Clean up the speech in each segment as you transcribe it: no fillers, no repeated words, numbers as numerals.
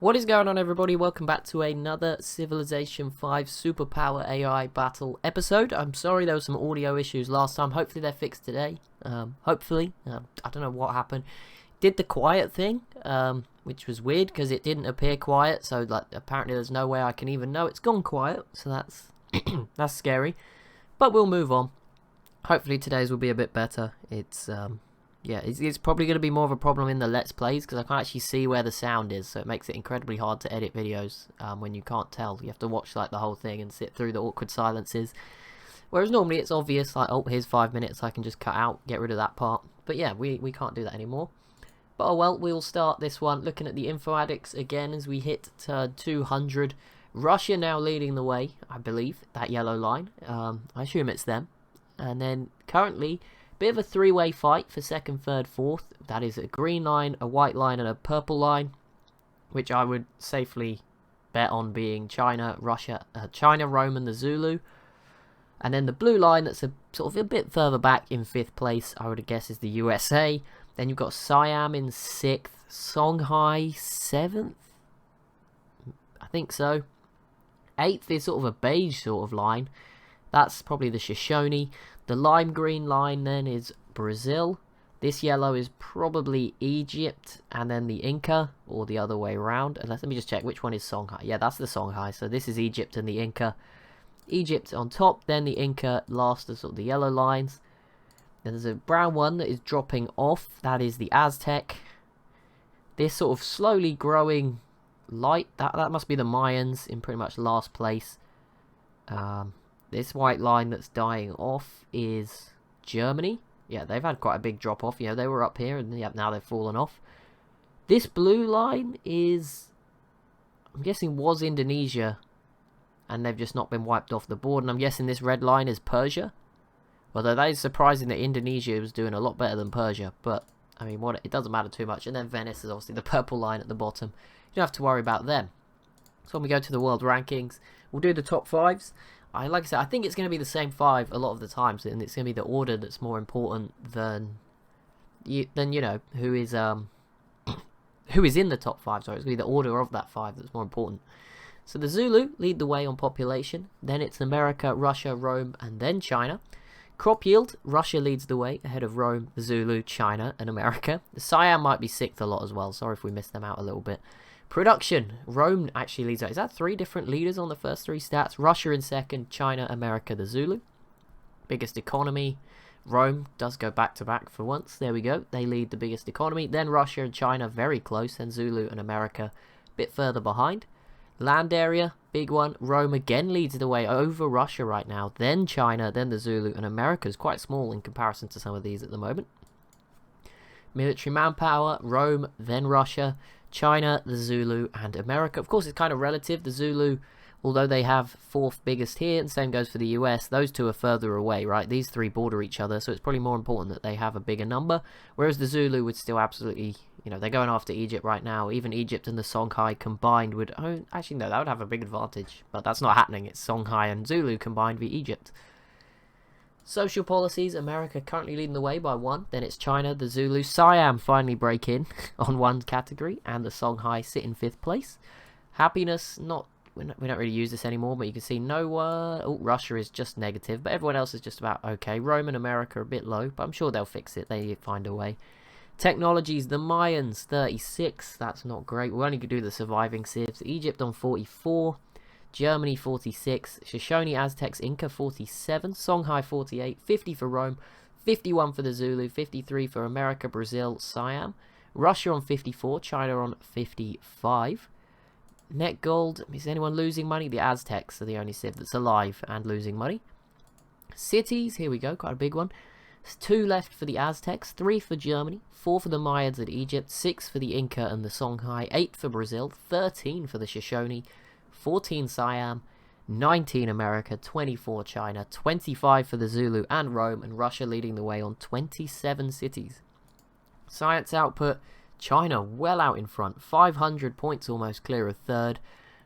What is going on, everybody? Welcome back to another Civilization 5 Superpower AI battle episode. I'm sorry there were some audio issues last time. Hopefully they're fixed today. Hopefully. I don't know what happened. Did the quiet thing, which was weird because it didn't appear quiet. So like apparently there's no way I can even know it's gone quiet. So that's that's scary. But we'll move on. Hopefully today's will be a bit better. Yeah, it's probably going to be more of a problem in the Let's Plays because I can't actually see where the sound is, so it makes it incredibly hard to edit videos when you can't tell. You have to watch like the whole thing and sit through the awkward silences. Whereas normally it's obvious, like, oh, here's 5 minutes, I can just cut out, get rid of that part. But yeah, we can't do that anymore. But oh well, we'll start this one looking at the info addicts again as we hit turn 200. Russia now leading the way, I believe, that yellow line. I assume it's them. And then currently, bit of a three-way fight for second, third, fourth. That is a green line, a white line, and a purple line, which I would safely bet on being China, Russia, China, Rome, and the Zulu. And then the blue line, that's a sort of a bit further back in fifth place, I would guess, is the USA. Then you've got Siam in sixth, Songhai seventh, I think so. Eighth is sort of a beige sort of line. That's probably the Shoshone. The lime green line then is Brazil. This yellow is probably Egypt, and then the Inca, or the other way around. Let me just check which one is Songhai. Yeah, that's the Songhai. So this is Egypt and the Inca. Egypt on top, then the Inca last as sort of the yellow lines. Then there's a brown one that is dropping off. That is the Aztec. This sort of slowly growing light, that must be the Mayans in pretty much last place. This white line that's dying off is Germany. Yeah, they've had quite a big drop off. You know, they were up here and yeah, now they've fallen off. This blue line is, I'm guessing, was Indonesia, and they've just not been wiped off the board. And I'm guessing this red line is Persia. Although that is surprising that Indonesia was doing a lot better than Persia. But, I mean, it doesn't matter too much. And then Venice is obviously the purple line at the bottom. You don't have to worry about them. So when we go to the world rankings, we'll do the top fives. Like I said, I think it's going to be the same five a lot of the times, and it's going to be the order that's more important than you know who is in the top five. Sorry, it's going to be the order of that five that's more important. So the Zulu lead the way on population, then it's America, Russia, Rome, and then China. Crop yield, Russia leads the way ahead of Rome, the Zulu, China, and America. The Siam might be sixth a lot as well. Sorry if we missed them out a little bit. Production, Rome actually leads out. Is that three different leaders on the first three stats? Russia in second, China, America, the Zulu. Biggest economy, Rome does go back to back for once. There we go. They lead the biggest economy. Then Russia and China very close. Then Zulu and America a bit further behind. Land area, big one. Rome again leads the way over Russia right now. Then China, then the Zulu, and America is quite small in comparison to some of these at the moment. Military manpower, Rome, then Russia, China, the Zulu, and America. Of course, it's kind of relative. The Zulu, although they have fourth biggest here, and same goes for the US, those two are further away, right? These three border each other, so it's probably more important that they have a bigger number. Whereas the Zulu would still absolutely, you know, they're going after Egypt right now. Even Egypt and the Songhai combined would, oh, actually no, that would have a big advantage. But that's not happening. It's Songhai and Zulu combined v Egypt. Social policies, America currently leading the way by one. Then it's China, the Zulu, Siam finally break in on one category, and the Songhai sit in fifth place. Happiness, we don't really use this anymore, but you can see Russia is just negative, but everyone else is just about okay. Rome and America are a bit low, but I'm sure they'll fix it. They find a way. Technologies, the Mayans 36, that's not great. We only could do the surviving civs. Egypt on 44. Germany 46, Shoshone, Aztecs, Inca 47, Songhai 48, 50 for Rome, 51 for the Zulu, 53 for America, Brazil, Siam, Russia on 54, China on 55. Net gold, is anyone losing money? The Aztecs are the only civ that's alive and losing money. Cities, here we go, quite a big one. There's 2 left for the Aztecs, 3 for Germany, 4 for the Mayans and Egypt, 6 for the Inca and the Songhai, 8 for Brazil, 13 for the Shoshone, 14 Siam, 19 America, 24 China, 25 for the Zulu and Rome, and Russia leading the way on 27 cities. Science output, China well out in front, 500 points almost clear of third,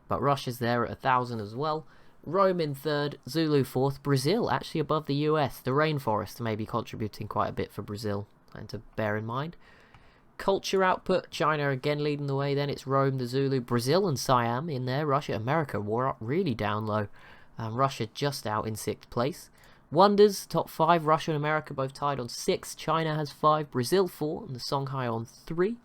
but Russia's there at 1,000 as well. Rome in third, Zulu fourth, Brazil actually above the US. The rainforest may be contributing quite a bit for Brazil, and to bear in mind. Culture output, China again leading the way. Then it's Rome, the Zulu, Brazil and Siam in there. Russia, America were up really down low. Russia just out in 6th place. Wonders, top 5, Russia and America both tied on 6. China has 5, Brazil 4, and the Songhai on 3.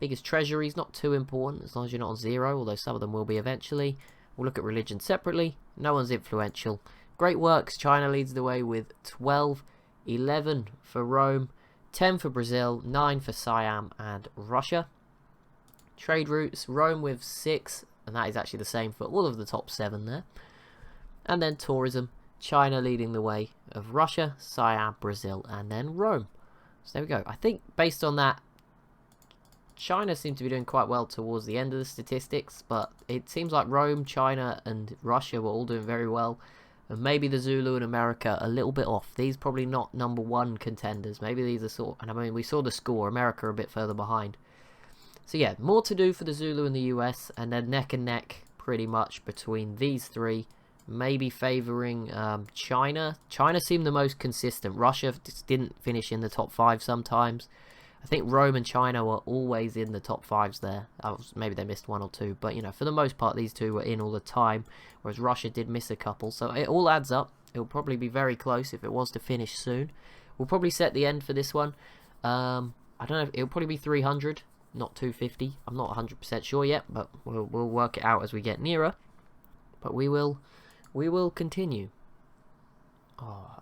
Biggest treasuries, not too important as long as you're not on 0, although some of them will be eventually. We'll look at religion separately. No one's influential. Great works, China leads the way with 12, 11 for Rome, 10 for Brazil, 9 for Siam and Russia. Trade routes, Rome with 6, and that is actually the same for all of the top 7 there. And then tourism, China leading the way of Russia, Siam, Brazil, and then Rome. So there we go. I think based on that, China seemed to be doing quite well towards the end of the statistics, but it seems like Rome, China, and Russia were all doing very well. And maybe the Zulu and America a little bit off. These probably not number 1 contenders. Maybe these are sort of, and I mean, we saw the score, America a bit further behind. So yeah, more to do for the Zulu and the US, and then neck and neck pretty much between these 3. Maybe favouring China. China seemed the most consistent. Russia just didn't finish in the top 5 sometimes. I think Rome and China were always in the top 5s there. Maybe they missed 1 or 2, but you know, for the most part, these 2 were in all the time, whereas Russia did miss a couple. So it all adds up. It'll probably be very close if it was to finish soon. We'll probably set the end for this one. I don't know. It'll probably be 300, not 250. I'm not 100% sure yet, but we'll work it out as we get nearer. But we will continue. Oh,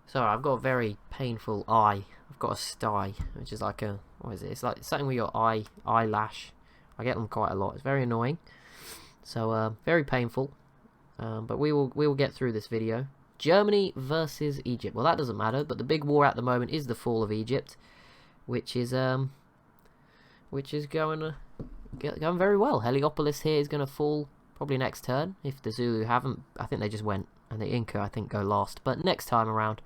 sorry, I've got a very painful eye. I've got a sty, which is like a, what is it? It's like something with your eyelash. I get them quite a lot. It's very annoying. So very painful. But we will get through this video. Germany versus Egypt. Well, that doesn't matter. But the big war at the moment is the fall of Egypt, which is going very well. Heliopolis here is going to fall probably next turn if the Zulu haven't. I think they just went, and the Inca I think go last. But next time around,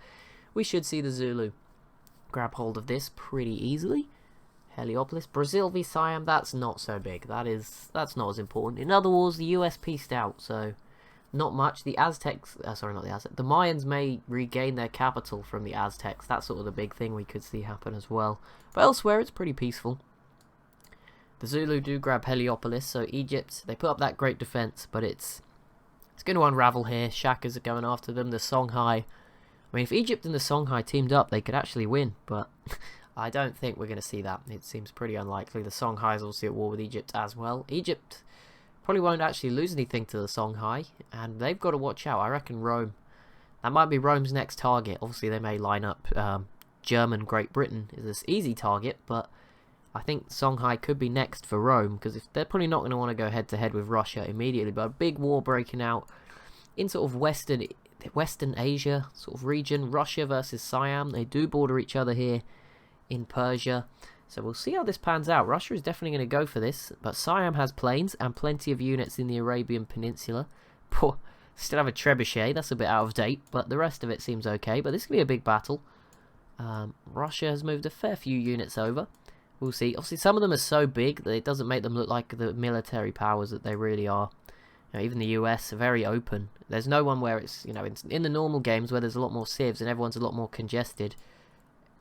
we should see the Zulu grab hold of this pretty easily. Heliopolis, Brazil v Siam, that's not so big. That's not as important. In other wars, the US pieced out, so not much. The Aztecs, sorry, not the Aztecs. The Mayans may regain their capital from the Aztecs. That's sort of the big thing we could see happen as well. But elsewhere, it's pretty peaceful. The Zulu do grab Heliopolis, so Egypt, they put up that great defense, but it's going to unravel here. Shakas are going after them. The Songhai. I mean, if Egypt and the Songhai teamed up, they could actually win, but I don't think we're going to see that. It seems pretty unlikely. The Songhai is also at war with Egypt as well. Egypt probably won't actually lose anything to the Songhai, and they've got to watch out. I reckon Rome, that might be Rome's next target. Obviously, they may line up German, Great Britain is this easy target, but I think Songhai could be next for Rome, because if they're probably not going to want to go head-to-head with Russia immediately, but a big war breaking out in sort of Western Asia sort of region. Russia versus Siam, they do border each other here in Persia, so we'll see how this pans out. Russia is definitely going to go for this, but Siam has planes and plenty of units in the Arabian Peninsula. Still have a trebuchet, that's a bit out of date, but the rest of it seems okay. But this could be a big battle. Russia has moved a fair few units over. We'll see. Obviously some of them are so big that it doesn't make them look like the military powers that they really are. You know, even the US are very open. There's no one where it's, you know, in the normal games where there's a lot more civs and everyone's a lot more congested.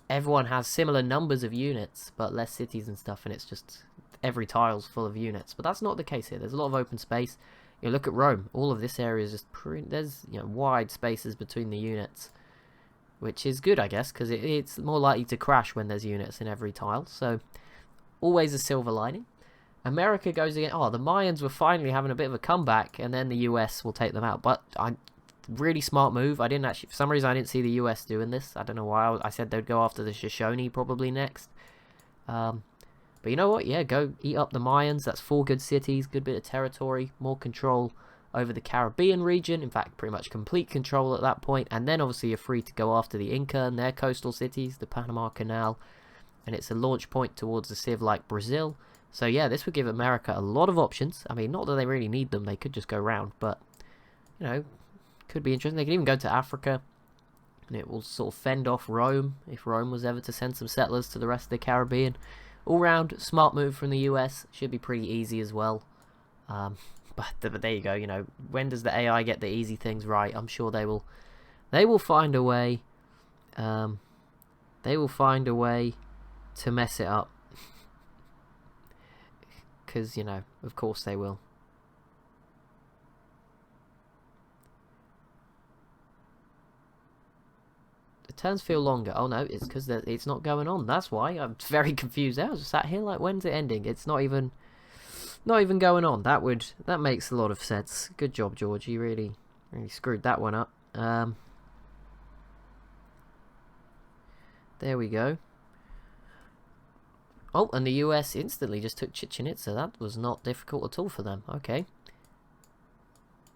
Everyone has similar numbers of units, but less cities and stuff, and it's just every tile's full of units. But that's not the case here. There's a lot of open space. You know, look at Rome. All of this area is just there's, you know, wide spaces between the units, which is good, I guess, because it's more likely to crash when there's units in every tile. So always a silver lining. America goes again. Oh, the Mayans were finally having a bit of a comeback, and then the US will take them out. But really smart move. I didn't actually, for some reason, I didn't see the US doing this. I don't know why. I said they'd go after the Shoshone probably next. But you know what? Yeah, go eat up the Mayans. That's 4 good cities, good bit of territory, more control over the Caribbean region. In fact, pretty much complete control at that point. And then obviously you're free to go after the Inca and their coastal cities, the Panama Canal. And it's a launch point towards a civ like Brazil. So yeah, this would give America a lot of options. I mean, not that they really need them. They could just go round. But, you know, could be interesting. They could even go to Africa. And it will sort of fend off Rome, if Rome was ever to send some settlers to the rest of the Caribbean. All round, smart move from the US. Should be pretty easy as well. But there you go. You know, when does the AI get the easy things right? I'm sure they will. They will find a way. They will find a way to mess it up. Because, you know, of course they will. The turns feel longer. Oh no, it's because it's not going on. That's why. I'm very confused. I was sat here like, when's it ending? It's not even going on. That makes a lot of sense. Good job, George. You really screwed that one up. There we go. Oh, and the US instantly just took Chichen Itza. That was not difficult at all for them. Okay.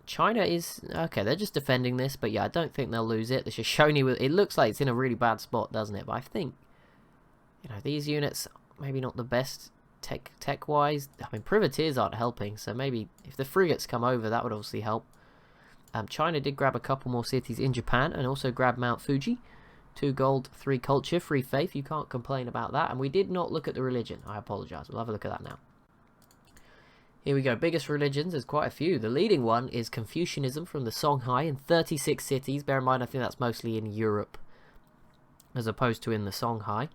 China is... Okay, they're just defending this, but yeah, I don't think they'll lose it. The Shoshone... It looks like it's in a really bad spot, doesn't it? But I think, you know, these units, maybe not the best tech-wise. I mean, privateers aren't helping, so maybe if the frigates come over, that would obviously help. China did grab a couple more cities in Japan, and also grab Mount Fuji. 2 gold, 3 culture, 3 faith. You can't complain about that. And we did not look at the religion. I apologise. We'll have a look at that now. Here we go. Biggest religions. There's quite a few. The leading one is Confucianism from the Songhai in 36 cities. Bear in mind, I think that's mostly in Europe as opposed to in the Songhai.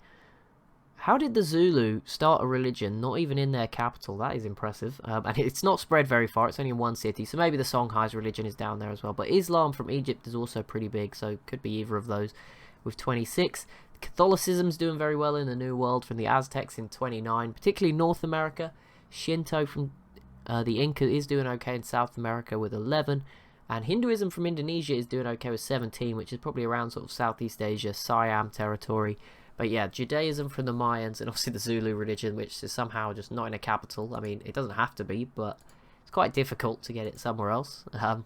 How did the Zulu start a religion not even in their capital? That is impressive. And it's not spread very far. It's only in 1 city. So maybe the Songhai's religion is down there as well. But Islam from Egypt is also pretty big. So it could be either of those. With 26. Catholicism's doing very well in the New World from the Aztecs in 29, particularly North America. Shinto from the Inca is doing okay in South America with 11, and Hinduism from Indonesia is doing okay with 17, which is probably around sort of Southeast Asia, Siam territory. But yeah, Judaism from the Mayans, and obviously the Zulu religion, which is somehow just not in a capital. I mean, it doesn't have to be, but it's quite difficult to get it somewhere else. I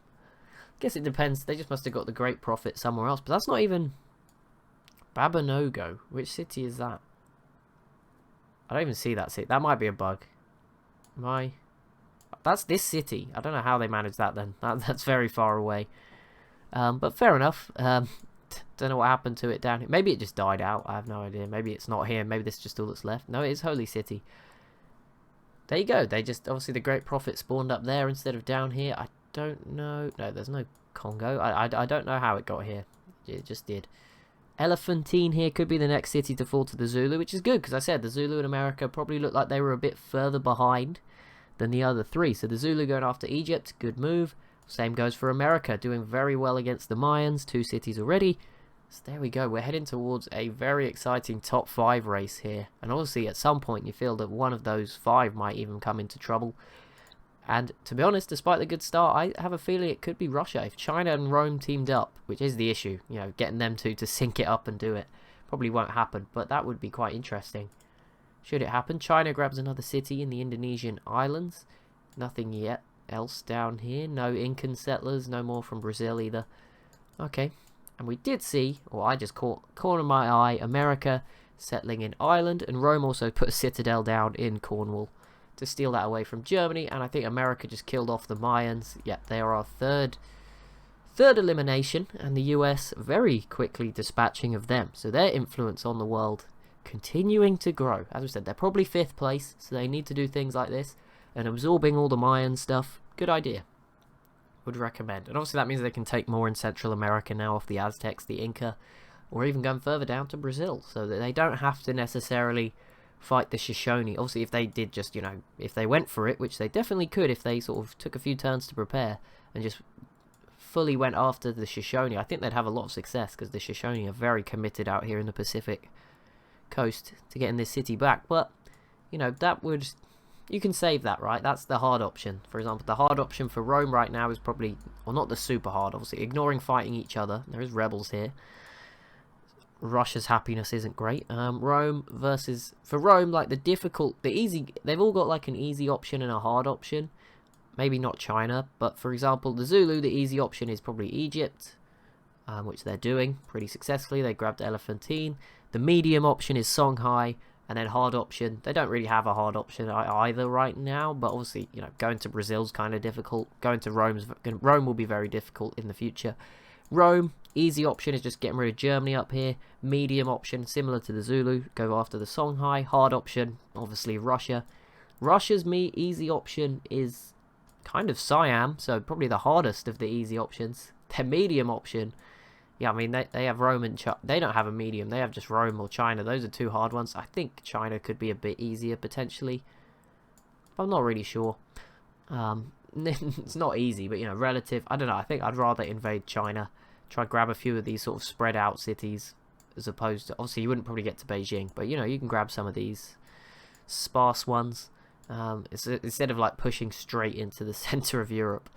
guess it depends. They just must have got the Great Prophet somewhere else, but that's not even... Babanogo. Which city is that? I don't even see that city. That might be a bug. That's this city. I don't know how they managed that then. That's very far away. But fair enough. Don't know what happened to it down here. Maybe it just died out. I have no idea. Maybe it's not here. Maybe this is just all that's left. No, it is Holy City. There you go. They just... Obviously the Great Prophet spawned up there instead of down here. I don't know. No, there's no Congo. I don't know how it got here. It just did. Elephantine here could be the next city to fall to the Zulu, which is good because I said the Zulu in America probably looked like they were a bit further behind than the other 3. So the Zulu going after Egypt, good move. Same goes for America, doing very well against the Mayans, 2 cities already. So there we go, we're heading towards a very exciting top 5 race here. And obviously at some point you feel that one of those 5 might even come into trouble. And to be honest, despite the good start, I have a feeling it could be Russia. If China and Rome teamed up, which is the issue, you know, getting them two to sync it up and do it, probably won't happen, but that would be quite interesting. Should it happen, China grabs another city in the Indonesian islands. Nothing yet else down here. No Incan settlers, no more from Brazil either. Okay, and we did see, or I just caught corner of my eye, America settling in Ireland, and Rome also put a citadel down in Cornwall to steal that away from Germany, and I think America just killed off the Mayans. Yep, they are our third elimination, and the US very quickly dispatching of them. So their influence on the world continuing to grow. As we said, they're probably 5th place, so they need to do things like this, and absorbing all the Mayan stuff. Good idea. Would recommend. And obviously that means they can take more in Central America now off the Aztecs, the Inca, or even going further down to Brazil, so that they don't have to necessarily fight the Shoshone. Obviously, if they did just, you know, if they went for it, which they definitely could if they sort of took a few turns to prepare and just fully went after the Shoshone, I think they'd have a lot of success because the Shoshone are very committed out here in the Pacific coast to getting this city back. But, you know, that would... You can save that, right? That's the hard option. For example, the hard option for Rome right now is probably... Well, not the super hard, obviously. Ignoring fighting each other. There is rebels here. Russia's happiness isn't great. Rome versus... For Rome, like, the difficult... The easy... They've all got, like, an easy option and a hard option. Maybe not China, but, for example, the Zulu, the easy option is probably Egypt, which they're doing pretty successfully. They grabbed Elephantine. The medium option is Songhai, and then hard option... They don't really have a hard option either right now, but obviously, you know, going to Brazil's kind of difficult. Going to Rome will be very difficult in the future. Rome... Easy option is just getting rid of Germany up here. Medium option, similar to the Zulu, go after the Songhai. Hard option, obviously Russia. Russia's easy option is kind of Siam, so probably the hardest of the easy options. Their medium option Yeah, I mean, they have Rome and China. They don't have a medium. They have just Rome or China. Those are two hard ones. I think China could be a bit easier, potentially. But I'm not really sure. It's not easy, but, you know, relative. I don't know. I think I'd rather invade China. Try grab a few of these sort of spread out cities. As opposed to... Obviously, you wouldn't probably get to Beijing. But, you know, you can grab some of these sparse ones. Instead of, like, pushing straight into the center of Europe.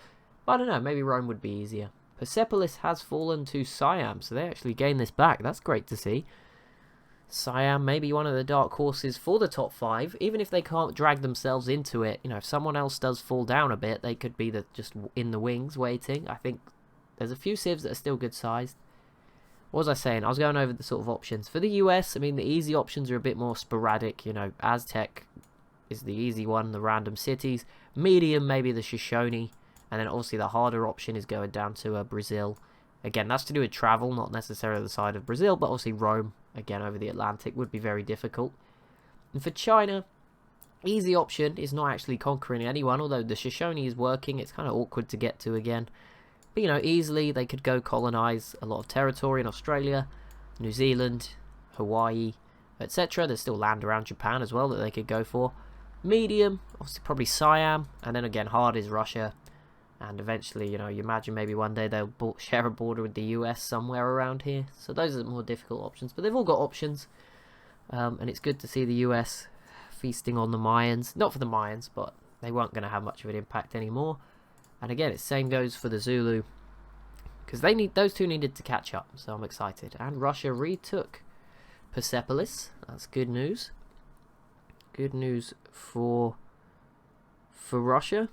But I don't know. Maybe Rome would be easier. Persepolis has fallen to Siam, so they actually gained this back. That's great to see. Siam, maybe one of the dark horses for the top 5. Even if they can't drag themselves into it, you know, if someone else does fall down a bit, they could be just in the wings waiting. I think there's a few civs that are still good sized. What was I saying? I was going over the sort of options. For the US, I mean, the easy options are a bit more sporadic. You know, Aztec is the easy one, the random cities. Medium, maybe the Shoshone. And then obviously the harder option is going down to Brazil. Again, that's to do with travel, not necessarily the side of Brazil, but obviously Rome, again, over the Atlantic would be very difficult. And for China, easy option is not actually conquering anyone, although the Shoshone is working. It's kind of awkward to get to again. But, you know, easily they could go colonize a lot of territory in Australia, New Zealand, Hawaii, etc. There's still land around Japan as well that they could go for. Medium, obviously probably Siam, and then again, hard is Russia. And eventually, you know, you imagine maybe one day they'll share a border with the US somewhere around here. So those are the more difficult options. But they've all got options. And it's good to see the US feasting on the Mayans. Not for the Mayans, but they weren't going to have much of an impact anymore. And again, the same goes for the Zulu. Because those two needed to catch up. So I'm excited. And Russia retook Persepolis. That's good news. Good news for Russia.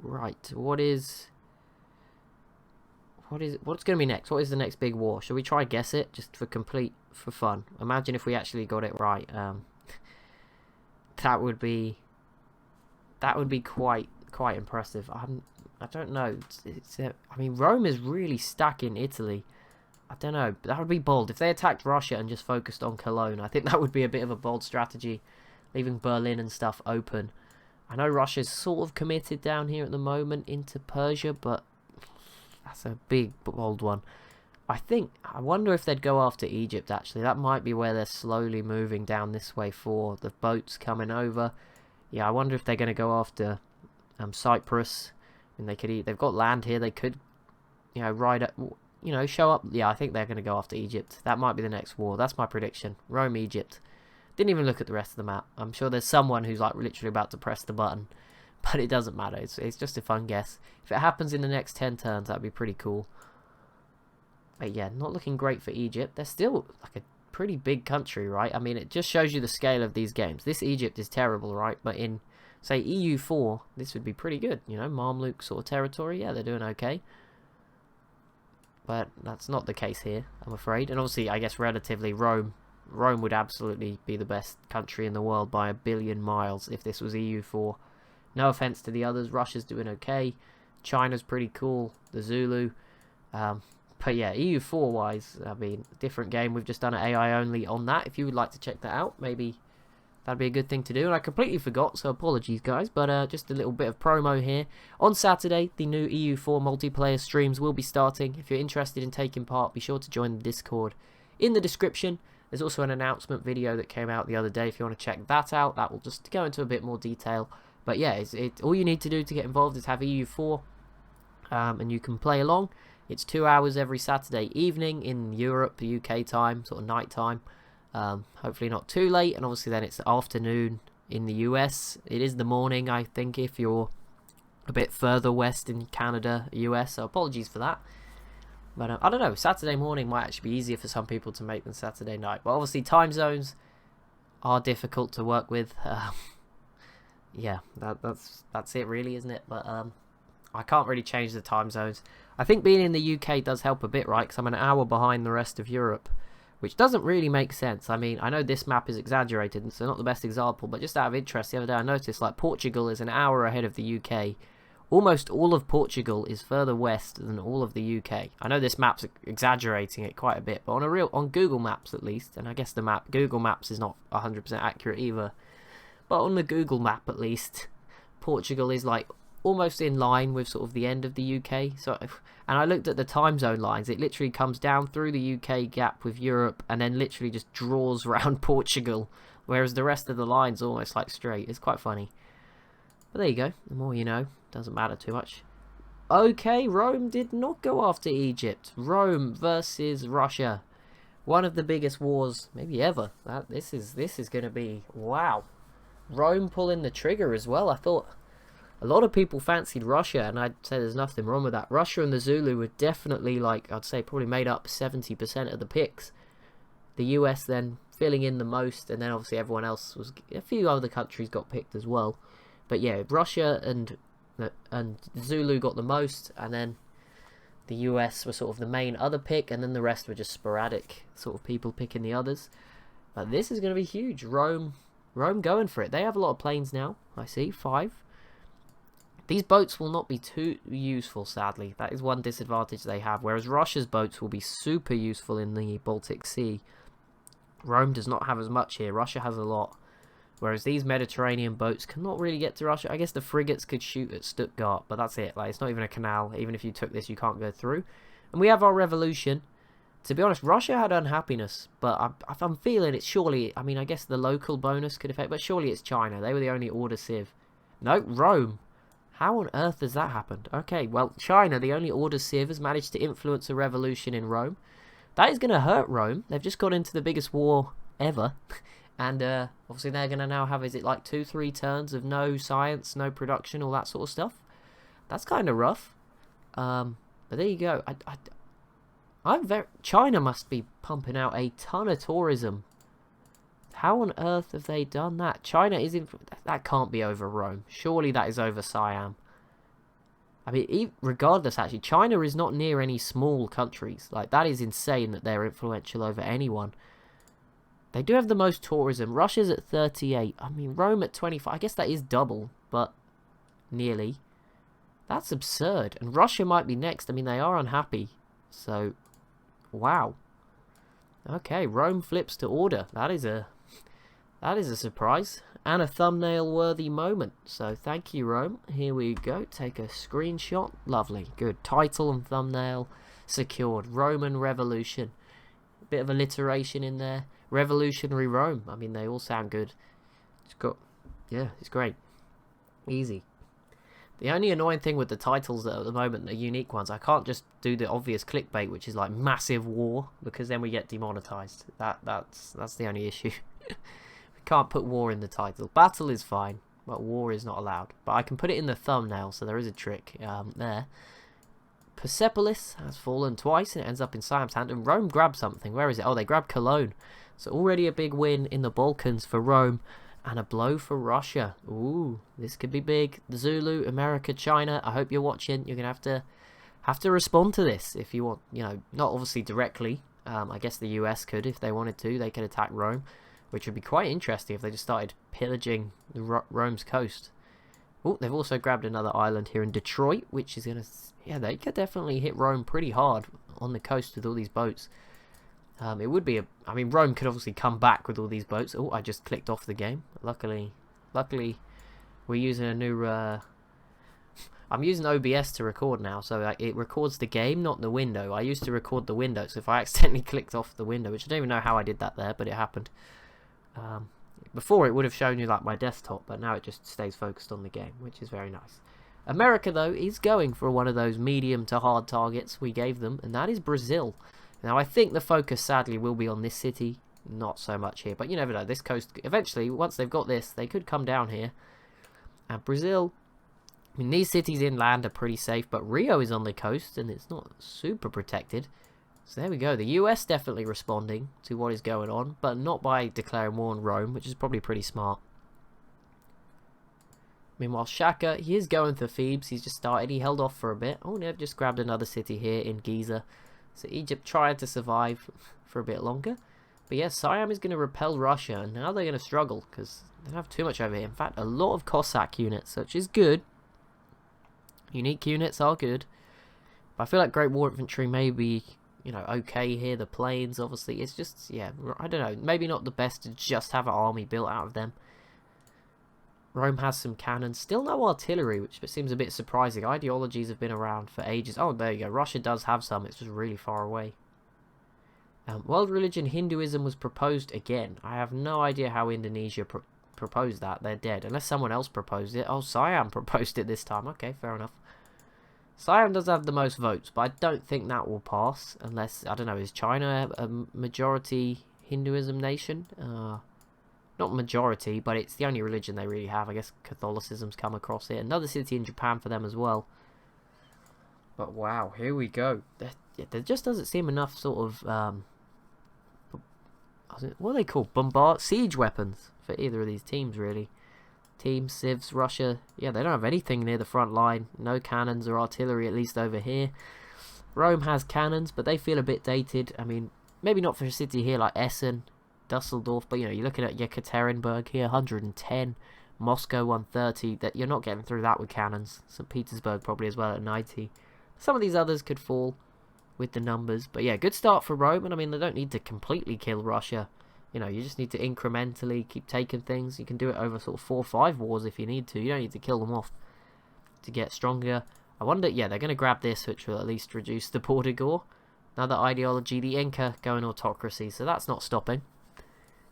Right, what's going to be next? What is the next big war? Shall we try guess it just for fun? Imagine if we actually got it right. That would be quite impressive. I don't know. I mean, Rome is really stacking Italy. I don't know. That would be bold if they attacked Russia and just focused on Cologne. I think that would be a bit of a bold strategy, leaving Berlin and stuff open. I know Russia's sort of committed down here at the moment into Persia, but that's a big, bold one. I wonder if they'd go after Egypt, actually. That might be where they're slowly moving down this way for the boats coming over. Yeah, I wonder if they're going to go after Cyprus. I mean, they've got land here. They could, you know, show up. Yeah, I think they're going to go after Egypt. That might be the next war. That's my prediction. Rome, Egypt. Didn't even look at the rest of the map. I'm sure there's someone who's like literally about to press the button. But it doesn't matter. It's just a fun guess. If it happens in the next 10 turns, that'd be pretty cool. But yeah, not looking great for Egypt. They're still like a pretty big country, right? I mean, it just shows you the scale of these games. This Egypt is terrible, right? But in, say, EU4, this would be pretty good. You know, Mamluk sort of territory. Yeah, they're doing okay. But that's not the case here, I'm afraid. And obviously, I guess relatively, Rome would absolutely be the best country in the world by a billion miles if this was EU4. No offense to the others, Russia's doing okay. China's pretty cool, the Zulu. But yeah, EU4 wise, I mean, different game. We've just done an AI only on that. If you would like to check that out, maybe that'd be a good thing to do. And I completely forgot, so apologies guys, but just a little bit of promo here. On Saturday, the new EU4 multiplayer streams will be starting. If you're interested in taking part, be sure to join the Discord in the description. There's also an announcement video that came out the other day if you want to check that out. That will just go into a bit more detail. But yeah, all you need to do to get involved is have EU4 and you can play along. It's 2 hours every Saturday evening in Europe, UK time, sort of night time. Hopefully not too late, and obviously then it's the afternoon in the US. It is the morning, I think, if you're a bit further west in Canada, US, so apologies for that. But I don't know, Saturday morning might actually be easier for some people to make than Saturday night. But obviously time zones are difficult to work with. Yeah, that's it really, isn't it? But I can't really change the time zones. I think being in the UK does help a bit, right? Because I'm an hour behind the rest of Europe, which doesn't really make sense. I mean, I know this map is exaggerated, and so not the best example, but just out of interest, the other day I noticed like Portugal is an hour ahead of the UK. Almost all of Portugal is further west than all of the UK. I know this map's exaggerating it quite a bit, but on Google Maps at least, and I guess Google Maps is not 100% accurate either, but on the Google map at least, Portugal is like almost in line with sort of the end of the UK. So, and I looked at the time zone lines. It literally comes down through the UK gap with Europe, and then literally just draws around Portugal, whereas the rest of the line's almost like straight. It's quite funny. But there you go. The more you know. Doesn't matter too much. Okay, Rome did not go after Egypt. Rome versus Russia. One of the biggest wars maybe ever. This is going to be, wow. Rome pulling the trigger as well. I thought a lot of people fancied Russia, and I'd say there's nothing wrong with that. Russia and the Zulu were definitely, like, I'd say probably made up 70% of the picks. The US then filling in the most, and then obviously everyone else was, a few other countries got picked as well. But yeah, Russia and Zulu got the most, and then the US were sort of the main other pick, and then the rest were just sporadic sort of people picking the others. But this is going to be huge. Rome going for it. They have a lot of planes now. I see 5. These boats will not be too useful, sadly. That is one disadvantage they have. Whereas Russia's boats will be super useful in the Baltic Sea. Rome does not have as much here. Russia has a lot. Whereas these Mediterranean boats cannot really get to Russia. I guess the frigates could shoot at Stuttgart, but that's it. Like, it's not even a canal. Even if you took this, you can't go through. And we have our revolution. To be honest, Russia had unhappiness, but I'm feeling it's surely... I mean, I guess the local bonus could affect, but surely it's China. They were the only order civ. No, Rome. How on earth has that happened? Okay, well, China, the only order civ, has managed to influence a revolution in Rome. That is going to hurt Rome. They've just got into the biggest war ever. And obviously they're going to now have, is it like 2-3 turns of no science, no production, all that sort of stuff? That's kind of rough. But there you go. China must be pumping out a ton of tourism. How on earth have they done that? China is in... That can't be over Rome. Surely that is over Siam. I mean, regardless, actually, China is not near any small countries. Like, that is insane that they're influential over anyone. They do have the most tourism. Russia's at 38. I mean, Rome at 25. I guess that is double, but nearly. That's absurd. And Russia might be next. I mean, they are unhappy. So, wow. Okay, Rome flips to order. That is a surprise. And a thumbnail-worthy moment. So, thank you, Rome. Here we go. Take a screenshot. Lovely. Good. Title and thumbnail secured. Roman Revolution. Bit of alliteration in there. Revolutionary Rome. I mean, they all sound good. It's got... Yeah, it's great. Easy. The only annoying thing with the titles at the moment, the unique ones, I can't just do the obvious clickbait, which is like massive war, because then we get demonetized. That's the only issue. We can't put war in the title. Battle is fine, but war is not allowed. But I can put it in the thumbnail, so there is a trick there. Persepolis has fallen twice, and it ends up in Siam's hand. And Rome grabbed something. Where is it? Oh, they grabbed Cologne. So already a big win in the Balkans for Rome. And a blow for Russia. Ooh, this could be big. The Zulu, America, China. I hope you're watching. You're going to have to respond to this if you want. You know, not obviously directly. I guess the US could if they wanted to. They could attack Rome, which would be quite interesting if they just started pillaging Rome's coast. Oh, they've also grabbed another island here in Detroit, which is going to... Yeah, they could definitely hit Rome pretty hard on the coast with all these boats. It would be a... I mean, Rome could obviously come back with all these boats. Oh, I just clicked off the game. Luckily, we're using a new... I'm using OBS to record now, so it records the game, not the window. I used to record the window, so if I accidentally clicked off the window, which I don't even know how I did that there, but it happened. Before, it would have shown you like my desktop, but now it just stays focused on the game, which is very nice. America, though, is going for one of those medium to hard targets we gave them, and that is Brazil. Now, I think the focus, sadly, will be on this city, not so much here. But you never know, this coast, eventually, once they've got this, they could come down here. And Brazil, I mean, these cities inland are pretty safe, but Rio is on the coast, and it's not super protected. So there we go, the US definitely responding to what is going on, but not by declaring war on Rome, which is probably pretty smart. Meanwhile, Shaka, he is going for Thebes, he's just started, he held off for a bit. Oh, they've just grabbed another city here in Giza. So Egypt trying to survive for a bit longer. But yeah, Siam is going to repel Russia, and now they're going to struggle, because they don't have too much over here. In fact, a lot of Cossack units, which is good. Unique units are good. But I feel like Great War Infantry may be, you know, okay here. The planes, obviously, it's just, yeah, I don't know. Maybe not the best to just have an army built out of them. Rome has some cannons. Still no artillery, which seems a bit surprising. Ideologies have been around for ages. Oh, there you go. Russia does have some. It's just really far away. World religion Hinduism was proposed again. I have no idea how Indonesia proposed that. They're dead. Unless someone else proposed it. Oh, Siam proposed it this time. Okay, fair enough. Siam does have the most votes, but I don't think that will pass. Unless, I don't know, is China a majority Hinduism nation? Not majority, but it's the only religion they really have. I guess Catholicism's come across here. Another city in Japan for them as well. But wow, here we go. There just doesn't seem enough sort of... what are they called? Siege weapons for either of these teams, really. Team Civs, Russia. Yeah, they don't have anything near the front line. No cannons or artillery, at least over here. Rome has cannons, but they feel a bit dated. I mean, maybe not for a city here like Essen, Dusseldorf, but you know, you're looking at Yekaterinburg here, 110. Moscow, 130. That you're not getting through that with cannons. St. Petersburg probably as well at 90. Some of these others could fall with the numbers. But yeah, good start for Rome. And I mean, they don't need to completely kill Russia. You know, you just need to incrementally keep taking things. You can do it over sort of 4 or 5 wars if you need to. You don't need to kill them off to get stronger. I wonder, yeah, they're going to grab this, which will at least reduce the border gore. Another ideology, the Inca going autocracy. So that's not stopping.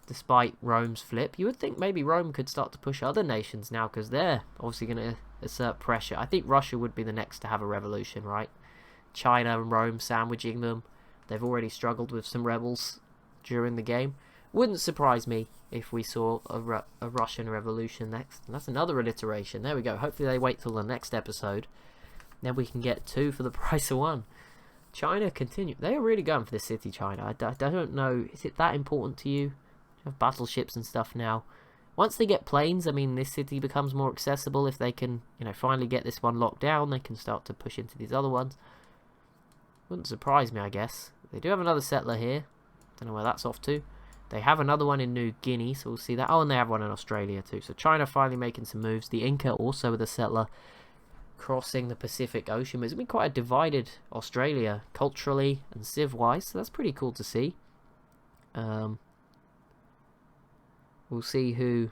Despite Rome's flip. You would think maybe Rome could start to push other nations now, because they're obviously going to assert pressure. I think Russia would be the next to have a revolution, right? China and Rome sandwiching them. They've already struggled with some rebels during the game. Wouldn't surprise me if we saw a Russian revolution next. And that's another alliteration. There we go. Hopefully they wait till the next episode. Then we can get 2 for the price of 1. China continue. They are really going for this city, China. I don't know. Is it that important to you? You have battleships and stuff now. Once they get planes, I mean, this city becomes more accessible. If they can, you know, finally get this one locked down, they can start to push into these other ones. Wouldn't surprise me, I guess. They do have another settler here. Don't know where that's off to. They have another one in New Guinea, so we'll see that. Oh, and they have one in Australia too. So China finally making some moves. The Inca also with a settler crossing the Pacific Ocean. But it's been quite a divided Australia culturally and civ-wise, so that's pretty cool to see. We'll see who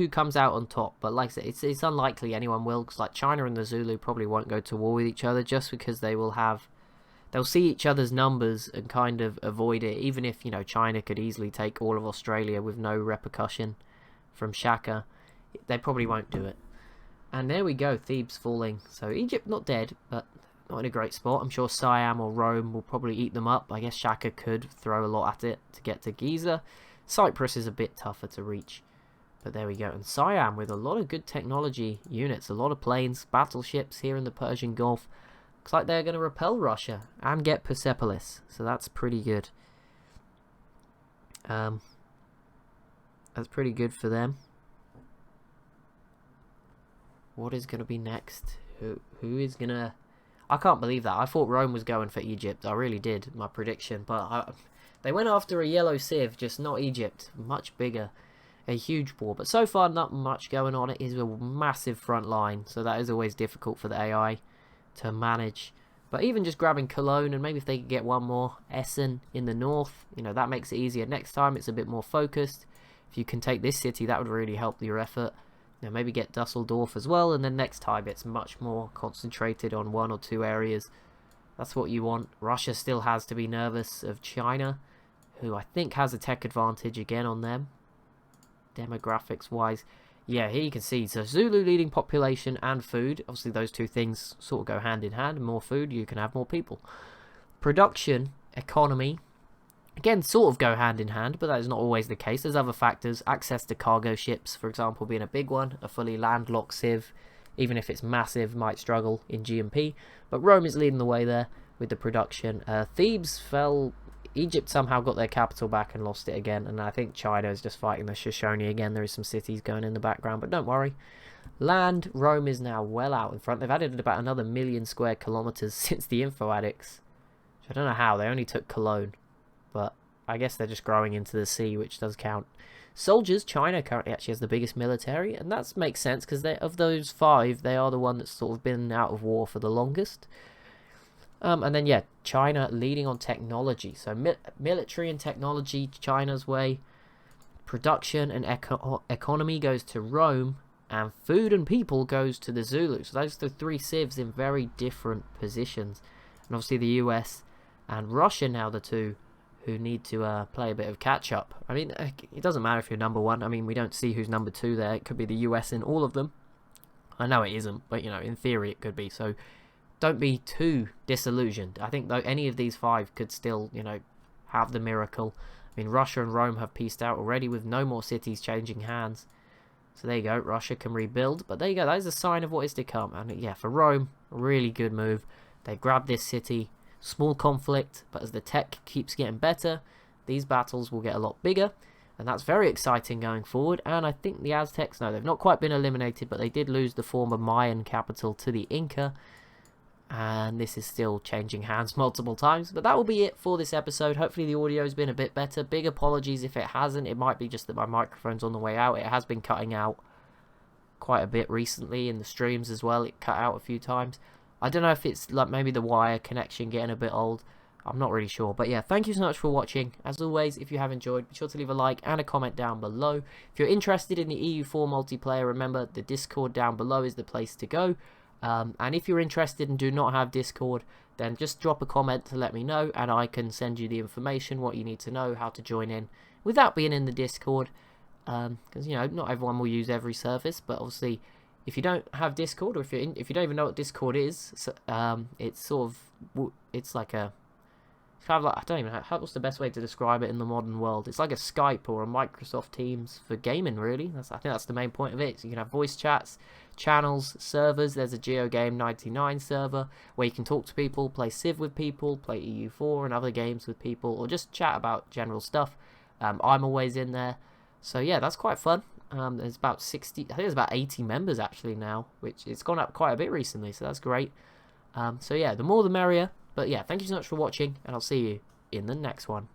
comes out on top. But like I said, it's unlikely anyone will, because like China and the Zulu probably won't go to war with each other, just because they'll see each other's numbers and kind of avoid it. Even if, you know, China could easily take all of Australia with no repercussion from Shaka, they probably won't do it. And there we go, Thebes falling. So Egypt not dead, but not in a great spot. I'm sure Siam or Rome will probably eat them up. I guess Shaka could throw a lot at it to get to Giza. Cyprus is a bit tougher to reach. But there we go. And Siam with a lot of good technology units, a lot of planes, battleships here in the Persian Gulf. Looks like they're going to repel Russia and get Persepolis. So that's pretty good. That's pretty good for them. What is going to be next? Who is going to... I can't believe that. I thought Rome was going for Egypt. I really did, my prediction. But they went after a yellow civ, just not Egypt. Much bigger. A huge war. But so far, not much going on. It is a massive front line. So that is always difficult for the AI to manage. But even just grabbing Cologne, and maybe if they could get one more Essen in the north, you know, that makes it easier. Next time it's a bit more focused. If you can take this city, that would really help your effort. You know, maybe get Dusseldorf as well, and then next time it's much more concentrated on 1 or 2 areas. That's what you want. Russia still has to be nervous of China, who I think has a tech advantage again on them, demographics wise. Yeah, here you can see, so Zulu leading population and food. Obviously those 2 things sort of go hand in hand. More food, you can have more people. Production, economy, again, sort of go hand in hand, but that is not always the case. There's other factors. Access to cargo ships, for example, being a big one. A fully landlocked civ, even if it's massive, might struggle in GMP. But Rome is leading the way there with the production. Thebes fell. Egypt somehow got their capital back and lost it again. And I think China is just fighting the Shoshone again. There is some cities going in the background, but don't worry. Land, Rome is now well out in front. They've added about another 1 million square kilometers since the Info Addicts. I don't know how. They only took Cologne. But I guess they're just growing into the sea, which does count. Soldiers, China currently actually has the biggest military, and that makes sense because of those 5, they are the one that's sort of been out of war for the longest. And then, yeah, China leading on technology. So military and technology, China's way. production and economy goes to Rome, and food and people goes to the Zulus. So those are the three civs in very different positions. And obviously the US and Russia now the two who need to play a bit of catch up. I mean, it doesn't matter if you're number one. I mean, we don't see who's number two there. It could be the US in all of them. I know it isn't, but you know, in theory it could be. So don't be too disillusioned. I think though any of these five could still, you know, have the miracle. I mean, Russia and Rome have peaced out already with no more cities changing hands. So there you go, Russia can rebuild. But there you go, that is a sign of what is to come. And yeah, for Rome, a really good move. They grabbed this city, small conflict, but as the tech keeps getting better, these battles will get a lot bigger. And that's very exciting going forward. And I think the Aztecs, no, they've not quite been eliminated, but they did lose the former Mayan capital to the Inca. And this is still changing hands multiple times. But that will be it for this episode. Hopefully the audio has been a bit better. Big apologies if it hasn't. It might be just that my microphone's on the way out. It has been cutting out quite a bit recently in the streams as well. It cut out a few times. I don't know if it's like maybe the wire connection getting a bit old. I'm not really sure. But yeah, thank you so much for watching. As always, if you have enjoyed, be sure to leave a like and a comment down below. If you're interested in the EU4 multiplayer, remember the Discord down below is the place to go. And if you're interested and do not have Discord, then just drop a comment to let me know, and I can send you the information, what you need to know, how to join in, without being in the Discord. Because, you know, not everyone will use every service, but obviously, if you don't have Discord, or if you don't even know what Discord is, it's sort of, it's like a, kind of like, I don't even know, what's the best way to describe it in the modern world? It's like a Skype or a Microsoft Teams for gaming, really. I think that's the main point of it. So you can have voice chats, channels, servers. There's a GeoGame 99 server where you can talk to people, play Civ with people, play EU4 and other games with people, or just chat about general stuff. I'm always in there. So yeah, that's quite fun. There's about 60, I think there's about 80 members actually now, which it's gone up quite a bit recently, so that's great. So yeah, the more the merrier. But yeah, thank you so much for watching, and I'll see you in the next one.